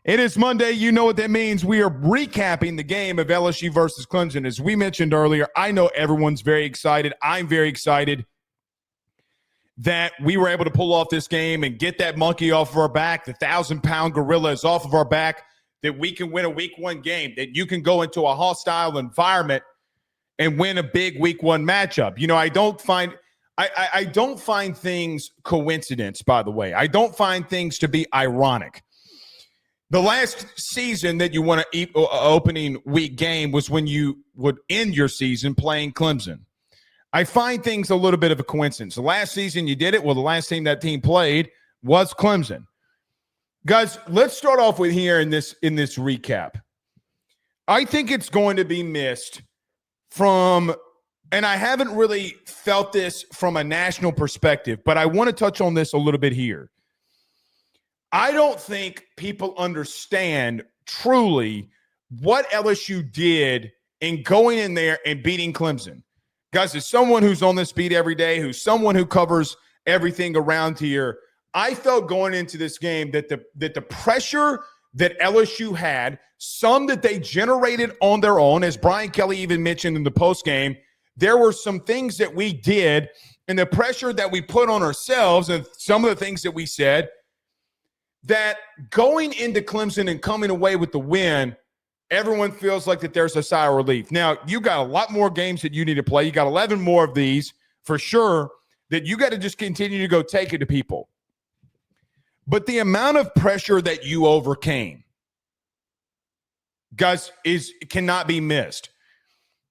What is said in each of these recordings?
It is Monday. You know what that means. We are recapping the game of LSU versus Clemson. As we mentioned earlier, I know everyone's very excited. I'm very excited that we were able to pull off this game and get that monkey off of our back. The 1,000-pound gorilla is off of our back, that we can win a week one game, that you can go into a hostile environment and win a big week one matchup. You know, I don't find things coincidence, by the way. I don't find things to be ironic. The last season that you won an opening week game was when you would end your season playing Clemson. I find things a little bit of a coincidence. The last season you did it, well, the last team that team played was Clemson. Guys, let's start off with here in this recap. I think it's going to be missed from, and I haven't really felt this from a national perspective, but I want to touch on this a little bit here. I don't think people understand truly what LSU did in going in there and beating Clemson. Guys, as someone who's on this beat every day, who's someone who covers everything around here, I felt going into this game that the pressure that LSU had, some that they generated on their own, as Briankelly even mentioned in the postgame, there were some things that we did and the pressure that we put on ourselves and some of the things that we said, that going into Clemson and coming away with the win, everyone feels like that there's a sigh of relief. Now, you got a lot more games that you need to play. You got 11 more of these for sure that you got to just continue to go take it to people. But the amount of pressure that you overcame, guys, cannot be missed.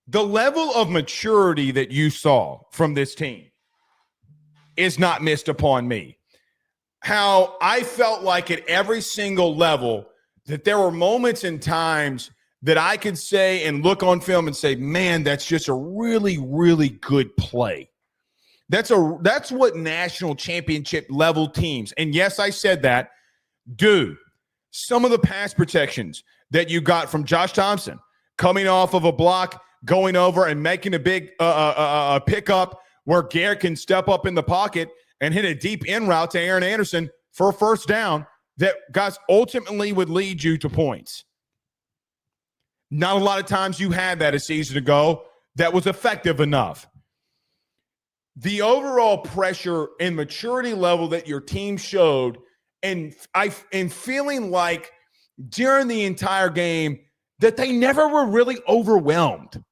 The level of maturity that you saw from this team is not missed upon me. How I felt like at every single level that there were moments and times that I could say and look on film and say, man, that's just a really, really good play. That's what national championship level teams, and yes, I said that, do. Some of the pass protections that you got from Josh Thompson coming off of a block, going over and making a big pickup where Garrett can step up in the pocket and hit a deep in route to Aaron Anderson for a first down that, guys, ultimately would lead you to points. Not a lot of times you had that a season ago that was effective enough. The overall pressure and maturity level that your team showed, and feeling like during the entire game that they never were really overwhelmed,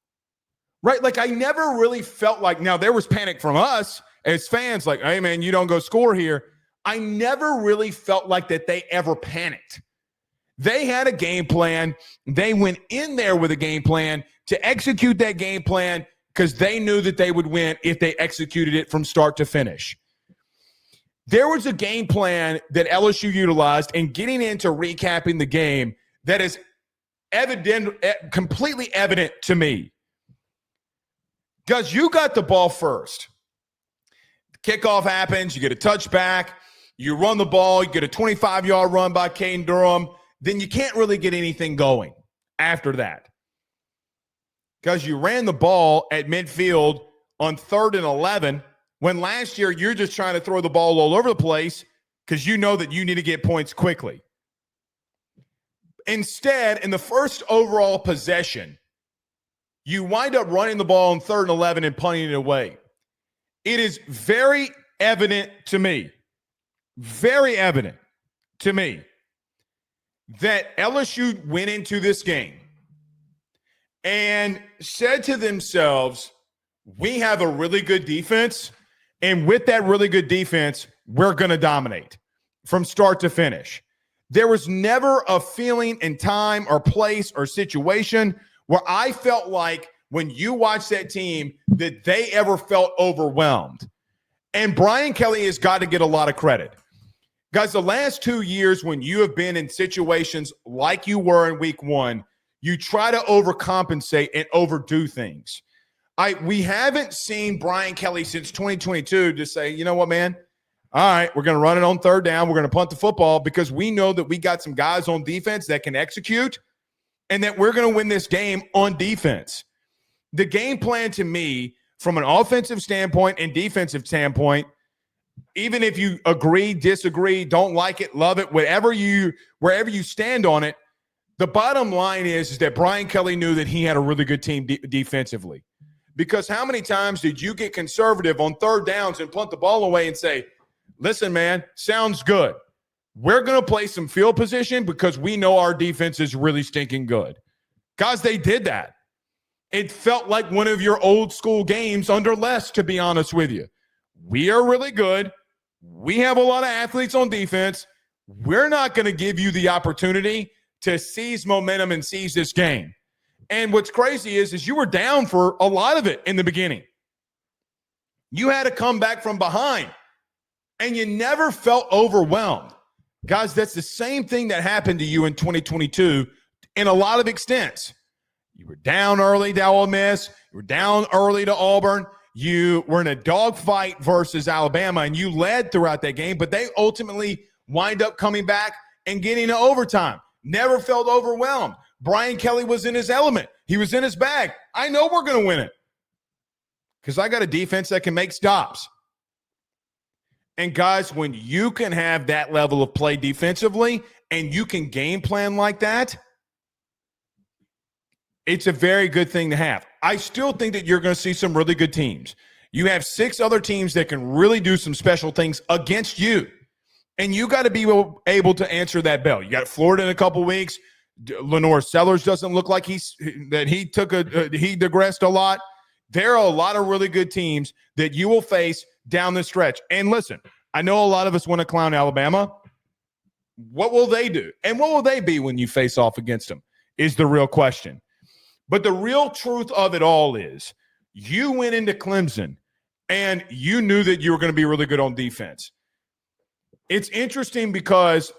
right? Like I never really felt like, now there was panic from us as fans, like, hey, man, you don't go score here. I never really felt like that they ever panicked. They had a game plan. They went in there with a game plan to execute that game plan because they knew that they would win if they executed it from start to finish. There was a game plan that LSU utilized in getting into recapping the game that is completely evident to me. Because you got the ball first. Kickoff happens, you get a touchback, you run the ball, you get a 25-yard run by Caden Durham, then you can't really get anything going after that. Because you ran the ball at midfield on 3rd and 11, when last year you're just trying to throw the ball all over the place because you know that you need to get points quickly. Instead, in the first overall possession, you wind up running the ball on 3rd and 11 and punting it away. It is very evident to me, that LSU went into this game and said to themselves, we have a really good defense, and with that really good defense, we're going to dominate from start to finish. There was never a feeling in time or place or situation where I felt like when you watch that team that they ever felt overwhelmed. And Briankelly has got to get a lot of credit. Guys, the last 2 years when you have been in situations like you were in week one, you try to overcompensate and overdo things. We haven't seen Briankelly since 2022 just say, you know what, man? All right, we're going to run it on 3rd down. We're going to punt the football because we know that we got some guys on defense that can execute and that we're going to win this game on defense. The game plan to me, from an offensive standpoint and defensive standpoint, even if you agree, disagree, don't like it, love it, wherever you stand on it, the bottom line is that Brian Kelly knew that he had a really good team defensively. Because how many times did you get conservative on third downs and punt the ball away and say, listen, man, sounds good. We're going to play some field position because we know our defense is really stinking good. Guys, they did that. It felt like one of your old school games under Les, to be honest with you. We are really good. We have a lot of athletes on defense. We're not going to give you the opportunity to seize momentum and seize this game. And what's crazy is you were down for a lot of it in the beginning. You had to come back from behind, and you never felt overwhelmed. Guys, that's the same thing that happened to you in 2022 in a lot of extents. You were down early to Ole Miss. You were down early to Auburn. You were in a dogfight versus Alabama, and you led throughout that game, but they ultimately wind up coming back and getting to overtime. Never felt overwhelmed. Brian Kelly was in his element. He was in his bag. I know we're going to win it because I got a defense that can make stops. And guys, when you can have that level of play defensively and you can game plan like that, it's a very good thing to have. I still think that you're going to see some really good teams. You have 6 other teams that can really do some special things against you. And you got to be able to answer that bell. You got Florida in a couple weeks. Lenore Sellers doesn't look like he digressed a lot. There are a lot of really good teams that you will face down the stretch. And listen, I know a lot of us want to clown Alabama. What will they do? And what will they be when you face off against them is the real question. But the real truth of it all is you went into Clemson and you knew that you were going to be really good on defense. It's interesting because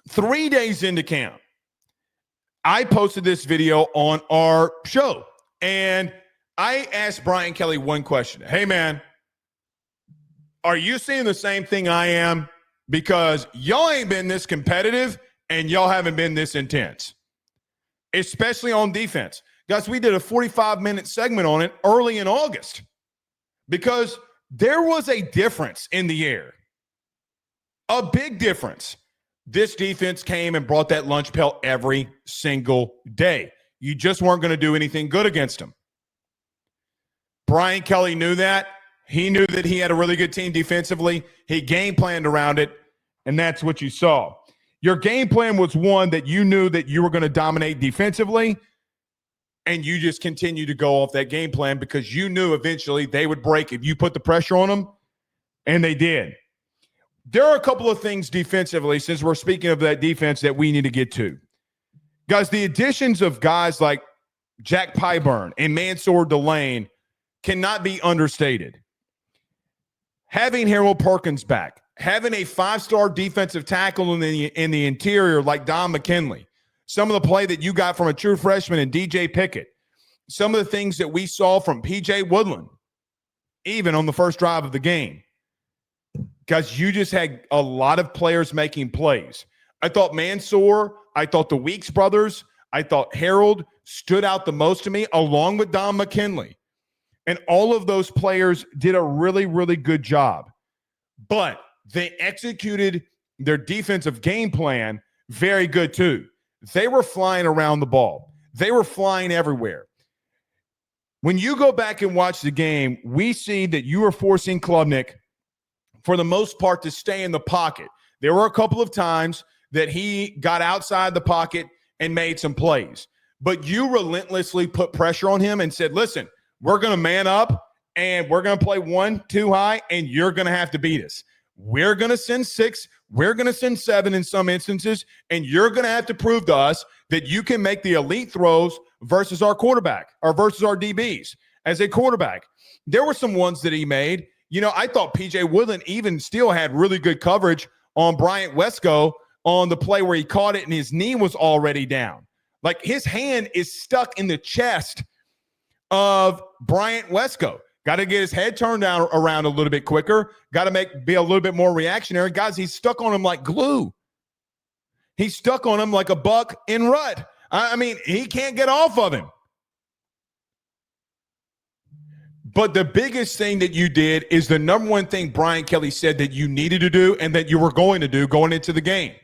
3 days into camp, I posted this video on our show, and I asked Brian Kelly one question. Hey, man, are you seeing the same thing I am? Because y'all ain't been this competitive, and y'all haven't been this intense, especially on defense. Guys, we did a 45-minute segment on it early in August because there was a difference in the air, a big difference. This defense came and brought that lunch pail every single day. You just weren't going to do anything good against them. Brian Kelly knew that. He knew that he had a really good team defensively. He game planned around it, and that's what you saw. Your game plan was one that you knew that you were going to dominate defensively, and you just continued to go off that game plan because you knew eventually they would break if you put the pressure on them, and they did. There are a couple of things defensively, since we're speaking of that defense, that we need to get to. Guys, the additions of guys like Jack Pyburn and Mansoor Delane cannot be understated. Having Harold Perkins back, having a 5-star defensive tackle in the interior like Don McKinley, some of the play that you got from a true freshman and DJ Pickett, some of the things that we saw from PJ Woodland, even on the first drive of the game. Guys, you just had a lot of players making plays. I thought Mansoor, I thought the Weeks brothers, I thought Harold stood out the most to me, along with Don McKinley. And all of those players did a really, really good job. But they executed their defensive game plan very good too. They were flying around the ball. They were flying everywhere. When you go back and watch the game, we see that you were forcing Klubnik, for the most part, to stay in the pocket. There were a couple of times that he got outside the pocket and made some plays. But you relentlessly put pressure on him and said, listen, we're going to man up, and we're going to play 1-2 high, and you're going to have to beat us. We're going to send 6. We're going to send 7 in some instances, and you're going to have to prove to us that you can make the elite throws versus our quarterback or versus our DBs as a quarterback. There were some ones that he made. You know, I thought P.J. Woodland even still had really good coverage on Bryant Wesco on the play where he caught it and his knee was already down. Like, his hand is stuck in the chest of Bryant Wesco. Got to get his head turned down around a little bit quicker. Got to be a little bit more reactionary. Guys, he's stuck on him like glue. He's stuck on him like a buck in rut. I mean, he can't get off of him. But the biggest thing that you did is the number one thing Brian Kelly said that you needed to do and that you were going to do going into the game.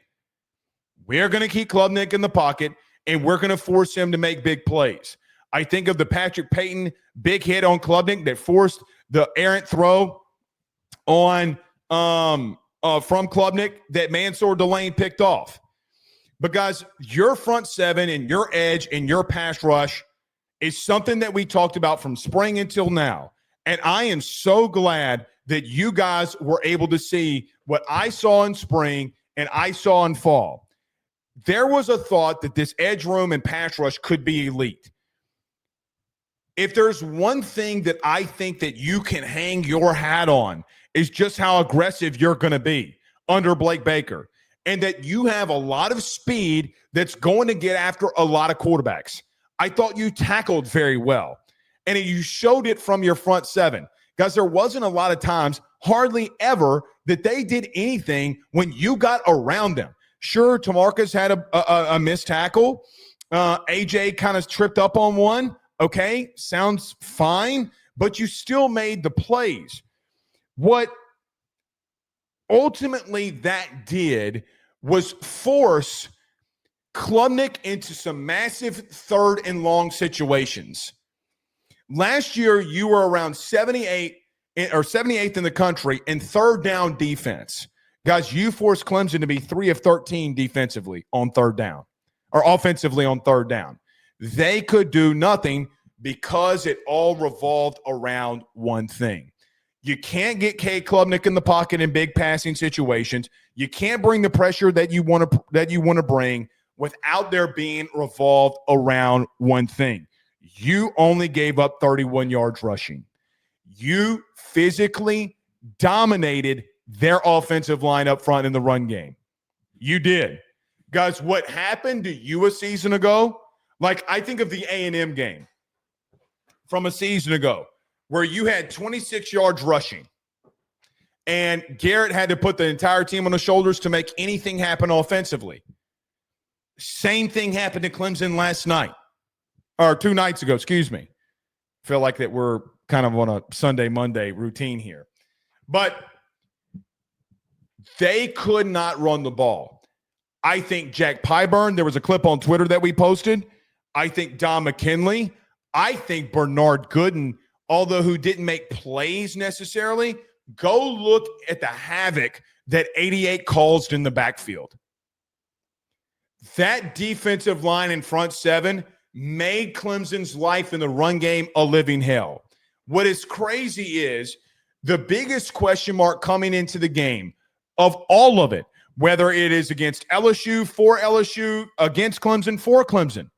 We're going to keep Klubnik in the pocket, and we're going to force him to make big plays. I think of the Patrick Payton big hit on Klubnik that forced the errant throw on from Klubnik that Mansoor Delane picked off. But, guys, your front seven and your edge and your pass rush is something that we talked about from spring until now. And I am so glad that you guys were able to see what I saw in spring and I saw in fall. There was a thought that this edge room and pass rush could be elite. If there's one thing that I think that you can hang your hat on is just how aggressive you're going to be under Blake Baker, and that you have a lot of speed that's going to get after a lot of quarterbacks. I thought you tackled very well, and you showed it from your front seven. Guys, there wasn't a lot of times, hardly ever, that they did anything when you got around them. Sure, Tamarcus had a missed tackle. AJ kind of tripped up on one. Okay, sounds fine, but you still made the plays. What ultimately that did was force Klubnik into some massive third and long situations. Last year, you were around 78th in the country in third down defense. Guys, you forced Clemson to be 3 of 13 defensively on third down, or offensively on third down. They could do nothing because it all revolved around one thing. You can't get K. Klubnik in the pocket in big passing situations. You can't bring the pressure that you want to bring without there being revolved around one thing. You only gave up 31 yards rushing. You physically dominated their offensive line up front in the run game. You did. Guys, what happened to you a season ago? Like, I think of the A&M game from a season ago where you had 26 yards rushing and Garrett had to put the entire team on his shoulders to make anything happen offensively. Same thing happened to Clemson last night, or 2 nights ago, excuse me. Feel like that we're kind of on a Sunday, Monday routine here. But they could not run the ball. I think Jack Pyburn, there was a clip on Twitter that we posted. I think Don McKinley. I think Bernard Gooden, although who didn't make plays necessarily, go look at the havoc that 88 caused in the backfield. That defensive line in front seven made Clemson's life in the run game a living hell. What is crazy is the biggest question mark coming into the game of all of it, whether it is against LSU, for LSU, against Clemson, for Clemson.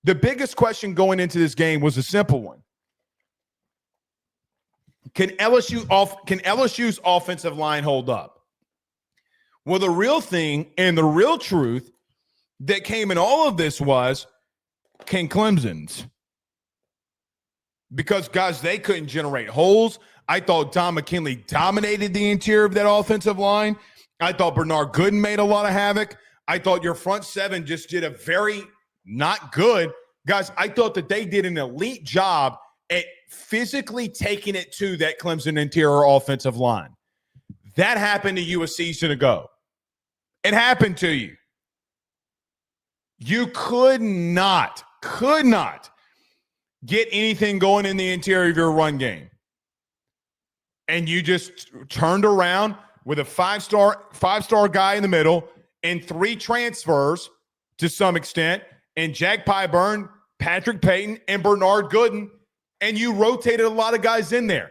The biggest question going into this game was a simple one. Can LSU's offensive line hold up? Well, the real thing and the real truth that came in all of this was, can Clemson's? Because, guys, they couldn't generate holes. I thought Don McKinley dominated the interior of that offensive line. I thought Bernard Gooden made a lot of havoc. I thought your front seven just did a very not good. Guys, I thought that they did an elite job at physically taking it to that Clemson interior offensive line. That happened to you a season ago. It happened to you. You could not get anything going in the interior of your run game. And you just turned around with a five-star guy in the middle and 3 transfers to some extent, and Jack Pyburn, Patrick Payton, and Bernard Gooden, and you rotated a lot of guys in there.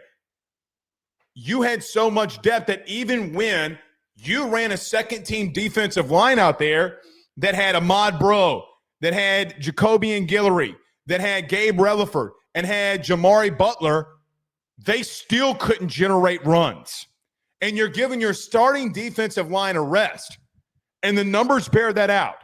You had so much depth that even when you ran a second-team defensive line out there that had Ahmad Bro, that had Jacobian Guillory, that had Gabe Relaford, and had Jamari Butler, they still couldn't generate runs. And you're giving your starting defensive line a rest. And the numbers bear that out.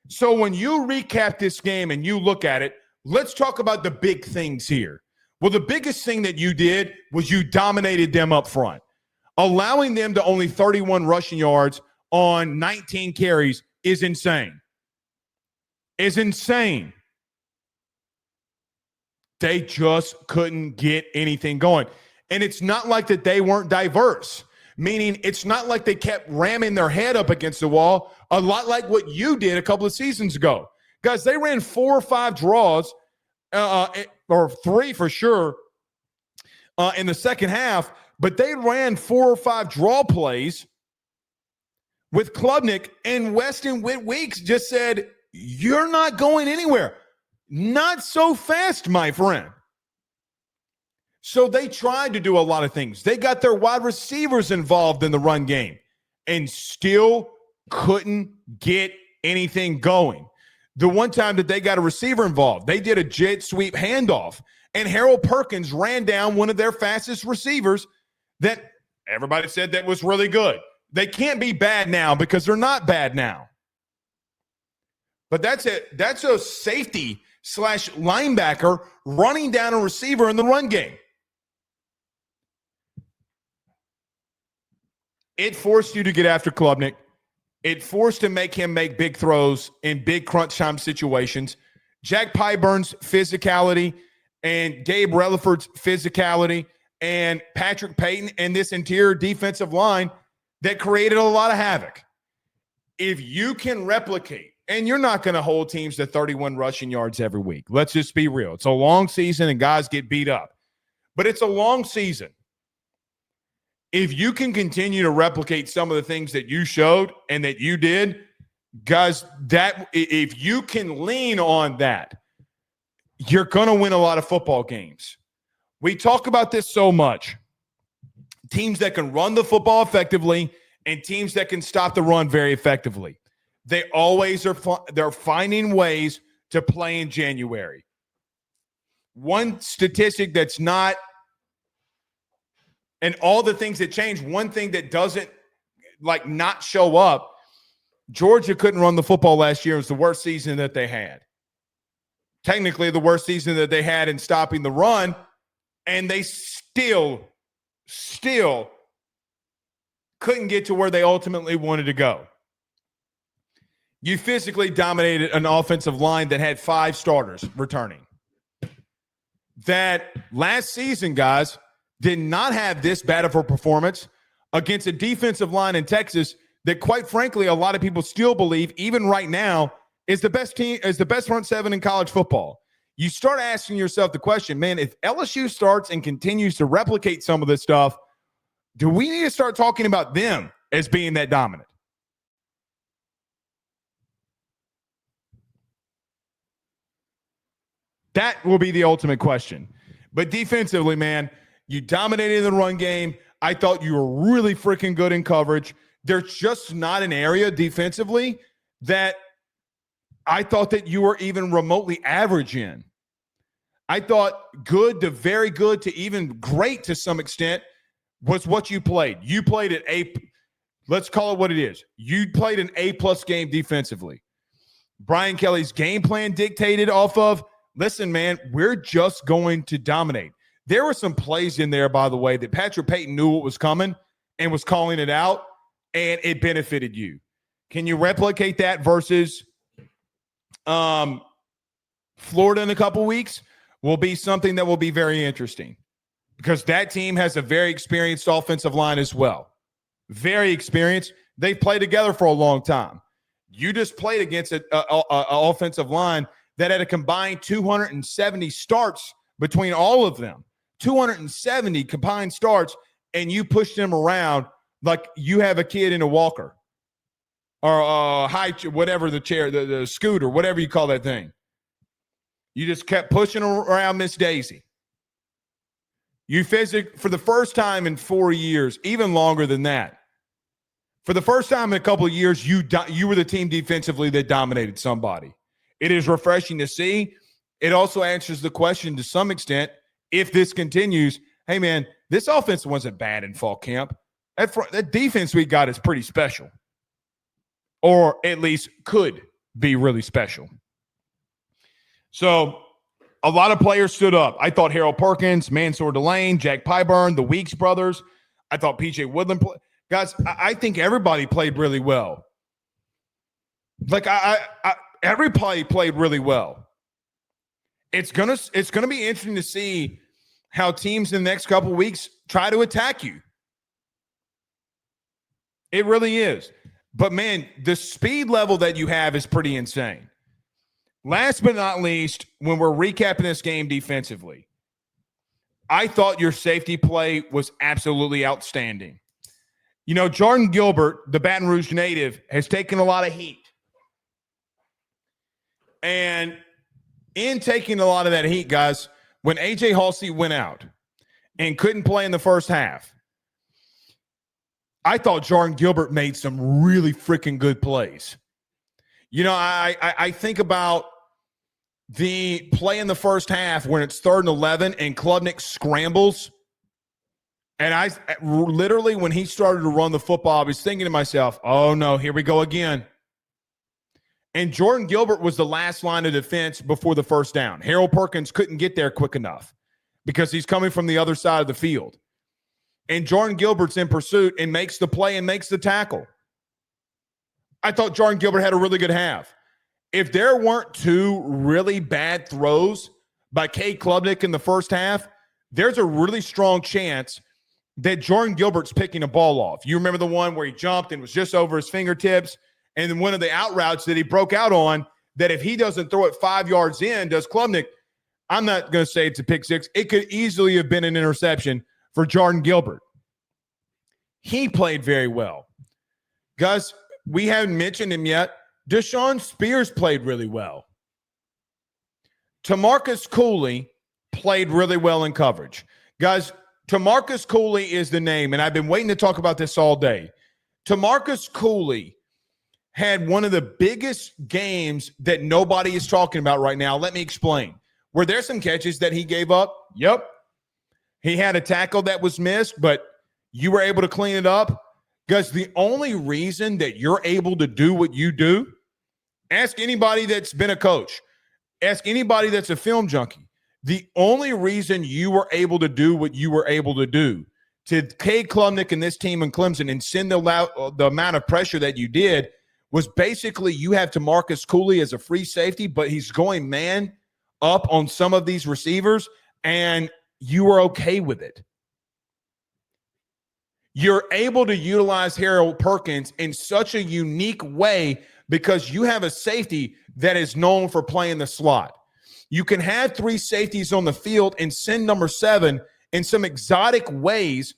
So when you recap this game and you look at it, let's talk about the big things here. Well, the biggest thing that you did was you dominated them up front. Allowing them to only 31 rushing yards on 19 carries is insane. Is insane. They just couldn't get anything going. And it's not like that they weren't diverse, meaning it's not like they kept ramming their head up against the wall, a lot like what you did a couple of seasons ago. Guys, they ran 4 or 5 draws, or 3 for sure, in the second half, but they ran 4 or 5 draw plays with Klubnik, and Weston Weeks just said, you're not going anywhere. Not so fast, my friend. So they tried to do a lot of things. They got their wide receivers involved in the run game and still couldn't get anything going. The one time that they got a receiver involved, they did a jet sweep handoff, and Harold Perkins ran down one of their fastest receivers that everybody said that was really good. They can't be bad now because they're not bad now. But that's it. That's a safety / linebacker running down a receiver in the run game. It forced you to get after Klubnik. It forced to make him make big throws in big crunch time situations. Jack Pyburn's physicality and Gabe Relaford's physicality and Patrick Payton and this interior defensive line that created a lot of havoc. If you can replicate, and you're not going to hold teams to 31 rushing yards every week. Let's just be real. It's a long season and guys get beat up. But it's a long season. If you can continue to replicate some of the things that you showed and that you did, guys, that if you can lean on that, you're going to win a lot of football games. We talk about this so much. Teams that can run the football effectively and teams that can stop the run very effectively. They always are they're finding ways to play in January. One statistic that's not, and all the things that change, one thing that doesn't like not show up, Georgia couldn't run the football last year. It was the worst season that they had. Technically the worst season that they had in stopping the run, and they still couldn't get to where they ultimately wanted to go. You physically dominated an offensive line that had 5 starters returning. That last season, guys, did not have this bad of a performance against a defensive line in Texas that, quite frankly, a lot of people still believe, even right now, is the best team, is the best front seven in college football. You start asking yourself the question, man, if LSU starts and continues to replicate some of this stuff, do we need to start talking about them as being that dominant? That will be the ultimate question. But defensively, man, you dominated the run game. I thought you were really freaking good in coverage. There's just not an area defensively that I thought that you were even remotely average in. I thought good to very good to even great to some extent was what you played. You played at let's call it what it is. You played an A-plus game defensively. Brian Kelly's game plan dictated off of, listen, man, we're just going to dominate. There were some plays in there, by the way, that Patrick Payton knew what was coming and was calling it out, and it benefited you. Can you replicate that versus Florida in a couple weeks? Will be something that will be very interesting because that team has a very experienced offensive line as well. Very experienced. They've played together for a long time. You just played against an offensive line that had a combined 270 starts between all of them. 270 combined starts, and you pushed them around like you have a kid in a walker or whatever the chair, the scooter, whatever you call that thing. You just kept pushing around Miss Daisy. You for the first time in 4 years, even longer than that. For the first time in a couple of years, you were the team defensively that dominated somebody. It is refreshing to see. It also answers the question to some extent, if this continues, hey, man, this offense wasn't bad in fall camp. That defense we got is pretty special, or at least could be really special. So a lot of players stood up. I thought Harold Perkins, Mansoor Delane, Jack Pyburn, the Weeks brothers. I thought P.J. Woodland played. Guys, I think everybody played really well. Like, everybody played really well. it's gonna be interesting to see how teams in the next couple of weeks try to attack you. It really is. But, man, the speed level that you have is pretty insane. Last but not least, when we're recapping this game defensively, I thought your safety play was absolutely outstanding. You know, Jordan Gilbert, the Baton Rouge native, has taken a lot of heat. And in taking a lot of that heat, guys, when A.J. Halsey went out and couldn't play in the first half, I thought Jordan Gilbert made some really freaking good plays. You know, I think about the play in the first half when it's 3rd and 11 and Klubnik scrambles. And I literally, when he started to run the football, I was thinking to myself, oh, no, here we go again. And Jordan Gilbert was the last line of defense before the first down. Harold Perkins couldn't get there quick enough because he's coming from the other side of the field. And Jordan Gilbert's in pursuit and makes the play and makes the tackle. I thought Jordan Gilbert had a really good half. If there weren't 2 really bad throws by Cade Klubnik in the first half, there's a really strong chance that Jordan Gilbert's picking a ball off. You remember the one where he jumped and was just over his fingertips? And then one of the out routes that he broke out on, that if he doesn't throw it 5 yards in, does Klubnik, I'm not going to say it's a pick six. It could easily have been an interception for Jordan Gilbert. He played very well. Guys, we haven't mentioned him yet. Deshaun Spears played really well. Tamarcus Cooley played really well in coverage. Guys, Tamarcus Cooley is the name, and I've been waiting to talk about this all day. Tamarcus Cooley had one of the biggest games that nobody is talking about right now. Let me explain. Were there some catches that he gave up? Yep. He had a tackle that was missed, but you were able to clean it up. Because the only reason that you're able to do what you do, ask anybody that's been a coach, ask anybody that's a film junkie. The only reason you were able to do what you were able to do to Cade Klubnik and this team in Clemson and send the amount of pressure that you did was basically you have Tamarcus Cooley as a free safety, but he's going man up on some of these receivers, and you were okay with it. You're able to utilize Harold Perkins in such a unique way because you have a safety that is known for playing the slot. You can have 3 safeties on the field and send number 7 in some exotic ways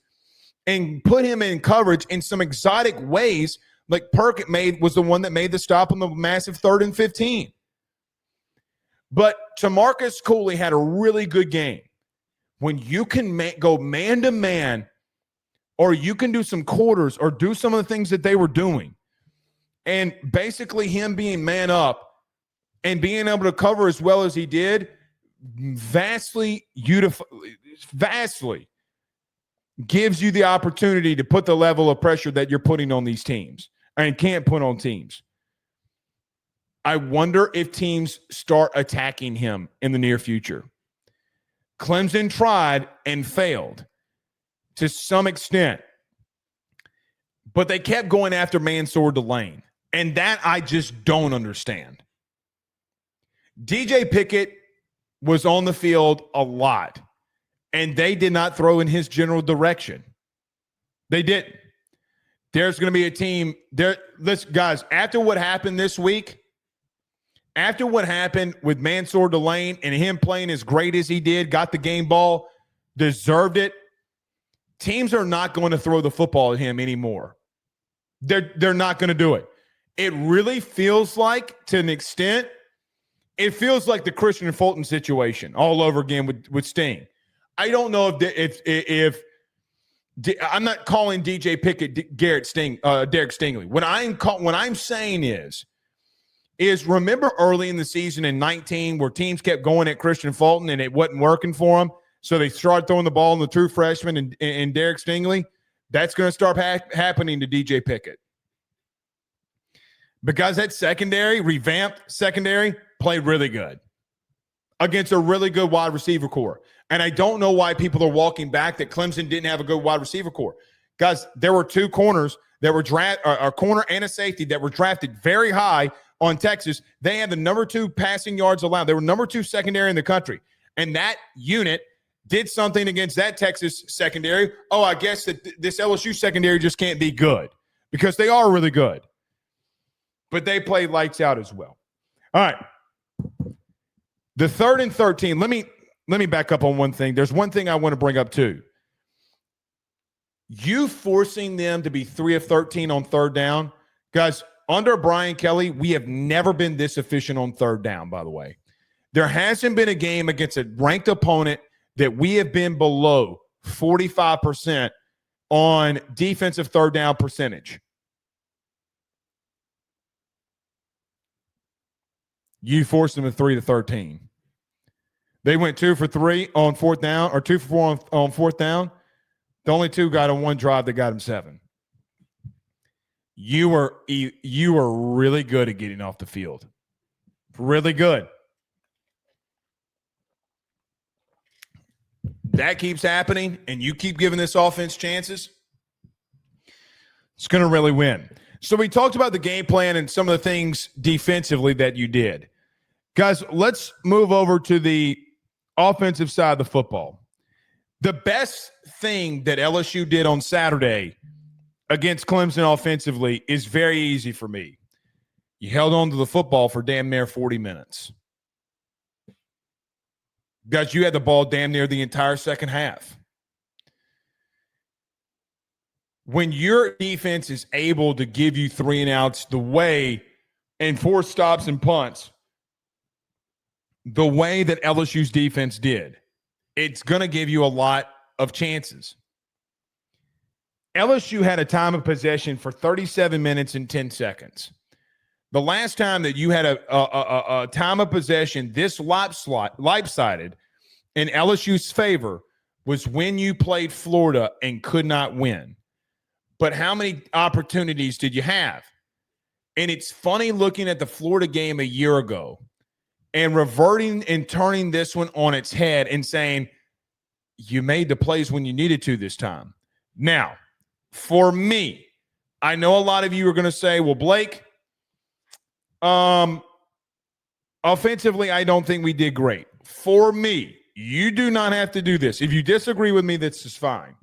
and put him in coverage in some exotic ways, like Perkins was the one that made the stop on the massive 3rd and 15. But Tamarcus Cooley had a really good game. When you can go man-to-man, or you can do some quarters or do some of the things that they were doing, and basically him being man up and being able to cover as well as he did vastly gives you the opportunity to put the level of pressure that you're putting on these teams and can't put on teams. I wonder if teams start attacking him in the near future. Clemson tried and failed to some extent, but they kept going after Mansoor Delane, and that I just don't understand. DJ Pickett was on the field a lot, and they did not throw in his general direction. They didn't. There's going to be a team there. Listen, guys, after what happened this week, after what happened with Mansoor Delane and him playing as great as he did, got the game ball, deserved it, teams are not going to throw the football at him anymore. They're not going to do it. It really feels like, to an extent, it feels like the Christian Fulton situation all over again with Sting. I don't know if I'm not calling DJ Pickett Derek Stingley. What I'm saying is remember early in the season in 19 where teams kept going at Christian Fulton and it wasn't working for them, so they started throwing the ball in the true freshman and Derek Stingley? That's going to start happening to DJ Pickett. Because that secondary, revamped secondary, played really good against a really good wide receiver core. And I don't know why people are walking back that Clemson didn't have a good wide receiver core. Guys, there were 2 corners that were a corner and a safety that were drafted very high on Texas. They had the number 2 passing yards allowed. They were number 2 secondary in the country. And that unit did something against that Texas secondary. Oh, I guess that this LSU secondary just can't be good because they are really good. But they played lights out as well. All right. The 3rd and 13. Let me back up on one thing. There's one thing I want to bring up too. You forcing them to be 3 of 13 on 3rd down. Guys, under Brian Kelly, we have never been this efficient on 3rd down, by the way. There hasn't been a game against a ranked opponent that we have been below 45% on defensive 3rd down percentage. You forced them to 3 to 13. They went 2 for 3 on 4th down, or 2 for 4 on 4th down. The only 2 got on one drive that got them 7. You were really good at getting off the field. Really good. That keeps happening, and you keep giving this offense chances, it's going to really win. So we talked about the game plan and some of the things defensively that you did. Guys, let's move over to the offensive side of the football. The best thing that LSU did on Saturday against Clemson offensively is very easy for me. You held on to the football for damn near 40 minutes. Guys, you had the ball damn near the entire second half. When your defense is able to give you 3 and outs the way, and 4 stops and punts, the way that LSU's defense did, it's going to give you a lot of chances. LSU had a time of possession for 37 minutes and 10 seconds. The last time that you had a time of possession this lopsided in LSU's favor was when you played Florida and could not win. But how many opportunities did you have? And it's funny looking at the Florida game a year ago and reverting and turning this one on its head and saying, you made the plays when you needed to this time. Now, for me, I know a lot of you are going to say, well, Blake, offensively, I don't think we did great. For me, you do not have to do this. If you disagree with me, this is fine.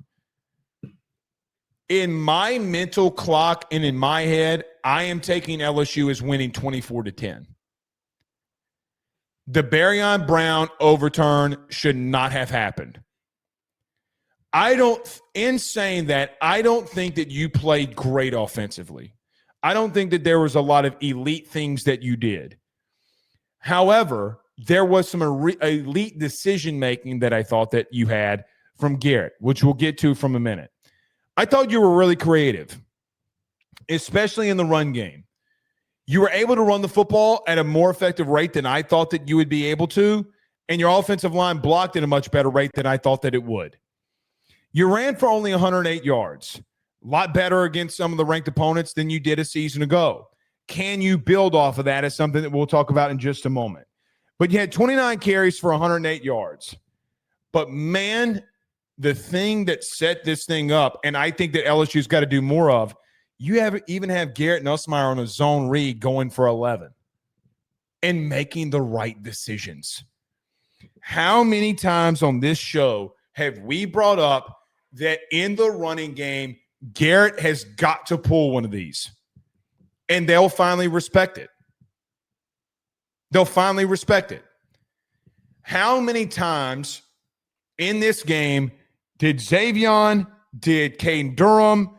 In my mental clock and in my head, I am taking LSU as winning 24-10. The Barion Brown overturn should not have happened. In saying that, I don't think that you played great offensively. I don't think that there was a lot of elite things that you did. However, there was some elite decision-making that I thought that you had from Garrett, which we'll get to from a minute. I thought you were really creative, especially in the run game. You were able to run the football at a more effective rate than I thought that you would be able to, and your offensive line blocked at a much better rate than I thought that it would. You ran for only 108 yards, a lot better against some of the ranked opponents than you did a season ago. Can you build off of that is something that we'll talk about in just a moment. But you had 29 carries for 108 yards. But, man, the thing that set this thing up, and I think that LSU's got to do more of, you even have Garrett Nussmeier on a zone read going for 11 and making the right decisions. How many times on this show have we brought up that in the running game, Garrett has got to pull one of these, and they'll finally respect it. They'll finally respect it. How many times in this game did Xavion, did Caden Durham,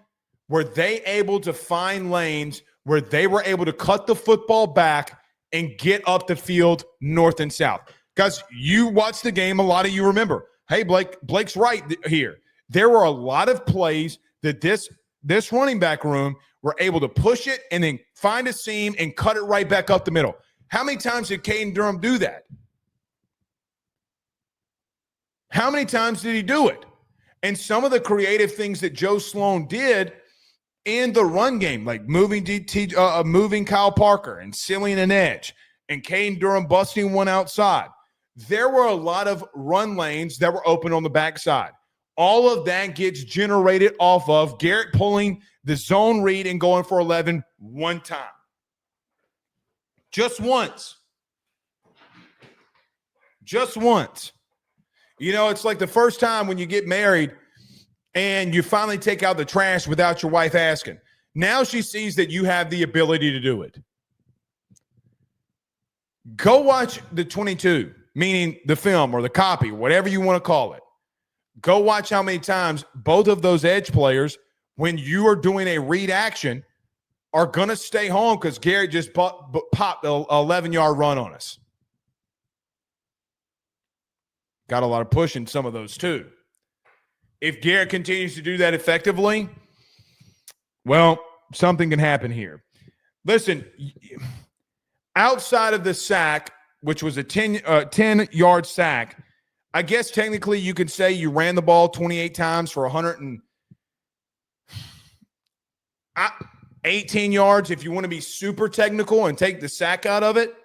were they able to find lanes where they were able to cut the football back and get up the field north and south? Guys, you watched the game. A lot of you remember. Hey, Blake's right here. There were a lot of plays that this running back room were able to push it and then find a seam and cut it right back up the middle. How many times did Caden Durham do that? How many times did he do it? And some of the creative things that Joe Sloan did in the run game, like moving Kyle Parker and sealing an edge and Caden Durham busting one outside. There were a lot of run lanes that were open on the backside. All of that gets generated off of Garrett pulling the zone read and going for 11 one time. Just once. Just once. You know, it's like the first time when you get married and you finally take out the trash without your wife asking. Now she sees that you have the ability to do it. Go watch the 22, meaning the film or the copy, whatever you want to call it. Go watch how many times both of those edge players, when you are doing a read action, are going to stay home because Garrett just popped an 11-yard run on us. Got a lot of push in some of those too. If Garrett continues to do that effectively, well, something can happen here. Listen, outside of the sack, which was a 10-yard sack, I guess technically you could say you ran the ball 28 times for 118 yards if you want to be super technical and take the sack out of it.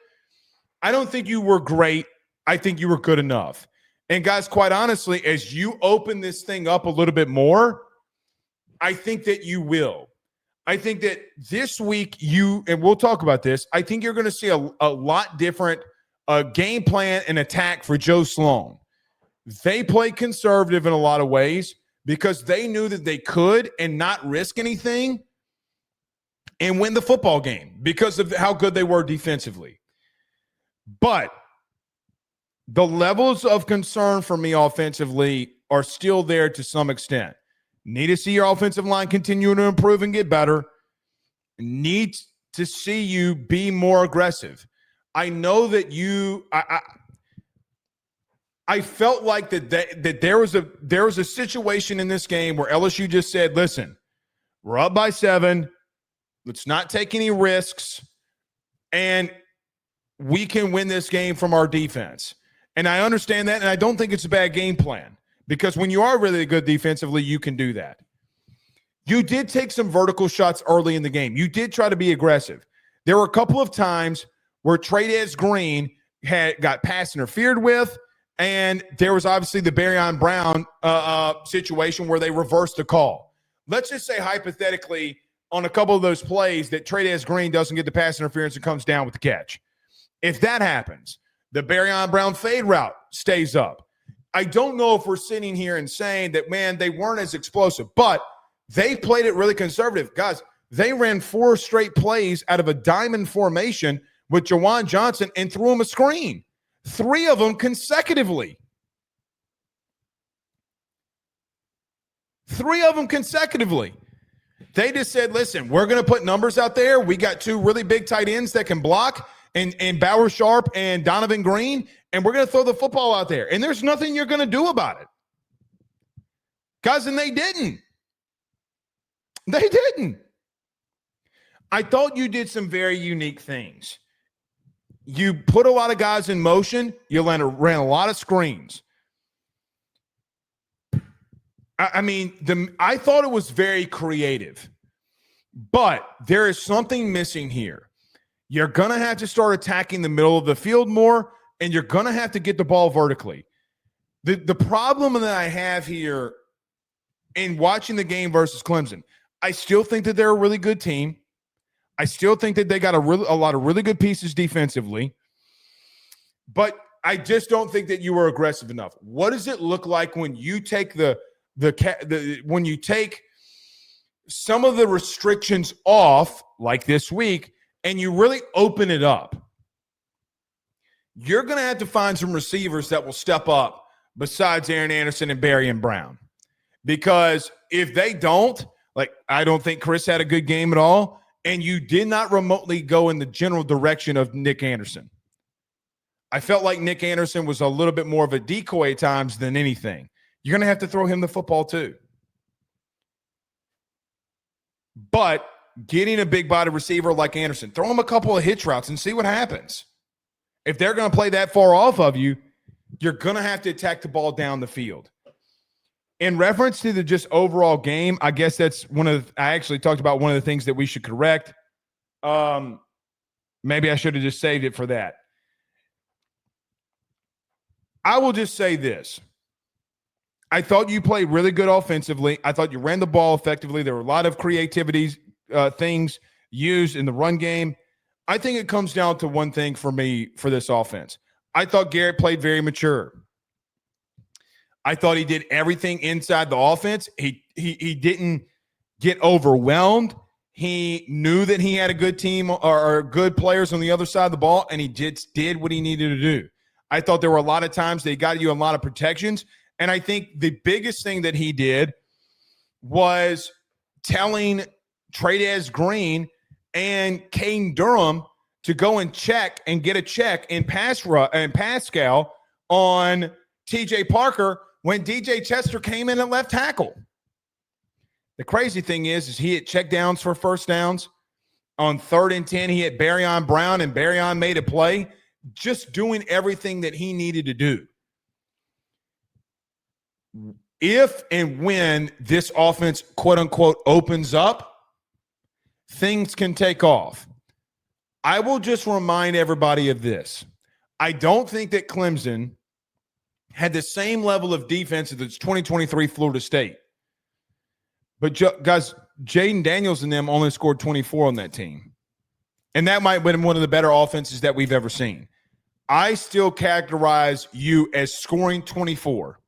I don't think you were great. I think you were good enough. And guys, quite honestly, as you open this thing up a little bit more, I think that you will. I think that this week and we'll talk about this, I think you're going to see a lot different game plan and attack for Joe Sloan. They played conservative in a lot of ways because they knew that they could and not risk anything and win the football game because of how good they were defensively. But the levels of concern for me offensively are still there to some extent. Need to see your offensive line continue to improve and get better. Need to see you be more aggressive. I know that I felt like that there was a situation in this game where LSU just said, listen, we're up by 7. Let's not take any risks. And we can win this game from our defense. And I understand that, and I don't think it's a bad game plan because when you are really good defensively, you can do that. You did take some vertical shots early in the game. You did try to be aggressive. There were a couple of times where Trades Green got pass interfered with, and there was obviously the Baryon Brown situation where they reversed the call. Let's just say hypothetically on a couple of those plays that Trades Green doesn't get the pass interference and comes down with the catch. If that happens, the Baryon Brown fade route stays up. I don't know if we're sitting here and saying that, man, they weren't as explosive, but they played it really conservative. Guys, they ran 4 straight plays out of a diamond formation with Jawan Johnson and threw him a screen. 3 of them consecutively. 3 of them consecutively. They just said, listen, we're going to put numbers out there. We got 2 really big tight ends that can block. And Bauer Sharp and Donovan Green, and we're going to throw the football out there. And there's nothing you're going to do about it. Guys, and they didn't. They didn't. I thought you did some very unique things. You put a lot of guys in motion. You ran a lot of screens. I thought it was very creative. But there is something missing here. You're going to have to start attacking the middle of the field more, and you're going to have to get the ball vertically. The problem that I have here in watching the game versus Clemson, I still think that they're a really good team. I still think that they got a lot of really good pieces defensively. But I just don't think that you were aggressive enough. What does it look like when you take when you take some of the restrictions off, like this week, and you really open it up? You're going to have to find some receivers that will step up besides Aaron Anderson and Baryon Brown. Because if they don't, I don't think Chris had a good game at all, and you did not remotely go in the general direction of Nick Anderson. I felt like Nick Anderson was a little bit more of a decoy at times than anything. You're going to have to throw him the football too. But getting a big body receiver like Anderson, throw him a couple of hitch routes and see what happens. If they're going to play that far off of you, you're going to have to attack the ball down the field. In reference to the just overall game, I guess that's I actually talked about one of the things that we should correct. Maybe I should have just saved it for that. I will just say this. I thought you played really good offensively. I thought you ran the ball effectively. There were a lot of creativity things used in the run game. I think it comes down to one thing for me for this offense. I thought Garrett played very mature. I thought he did everything inside the offense. He didn't get overwhelmed. He knew that he had a good team or good players on the other side of the ball, and he just did what he needed to do. I thought there were a lot of times they got you a lot of protections, and I think the biggest thing that he did was telling Trey'Dez Green and Caden Durham to go and check and get a check in Pascal on TJ Parker when DJ Chester came in at left tackle. The crazy thing is he hit check downs for first downs. On 3rd and 10, he hit Barryon Brown, and Barryon made a play, just doing everything that he needed to do. If and when this offense, quote unquote, opens up, things can take off. I will just remind everybody of this. I don't think that Clemson had the same level of defense as the 2023 Florida State. But guys, Jaden Daniels and them only scored 24 on that team. And that might have been one of the better offenses that we've ever seen. I still characterize you as scoring 24.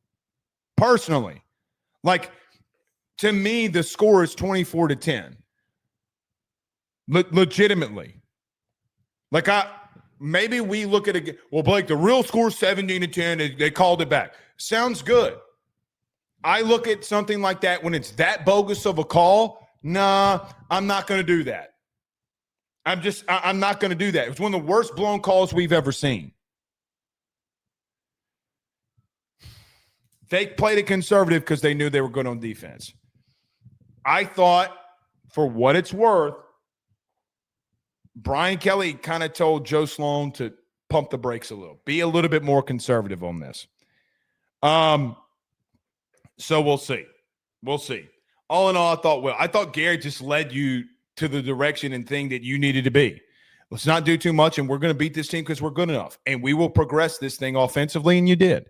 Personally. Like, to me, the score is 24-10. Legitimately. Like, maybe we look at it. Well, Blake, the real score is 17-10. They called it back. Sounds good. I look at something like that when it's that bogus of a call. Nah, I'm not going to do that. I'm not going to do that. It was one of the worst blown calls we've ever seen. They played it conservative because they knew they were good on defense. I thought, for what it's worth, Brian Kelly kind of told Joe Sloan to pump the brakes a little. Be a little bit more conservative on this. So we'll see. We'll see. All in all, I thought Garrett just led you to the direction and thing that you needed to be. Let's not do too much, and we're going to beat this team because we're good enough. And we will progress this thing offensively, and you did.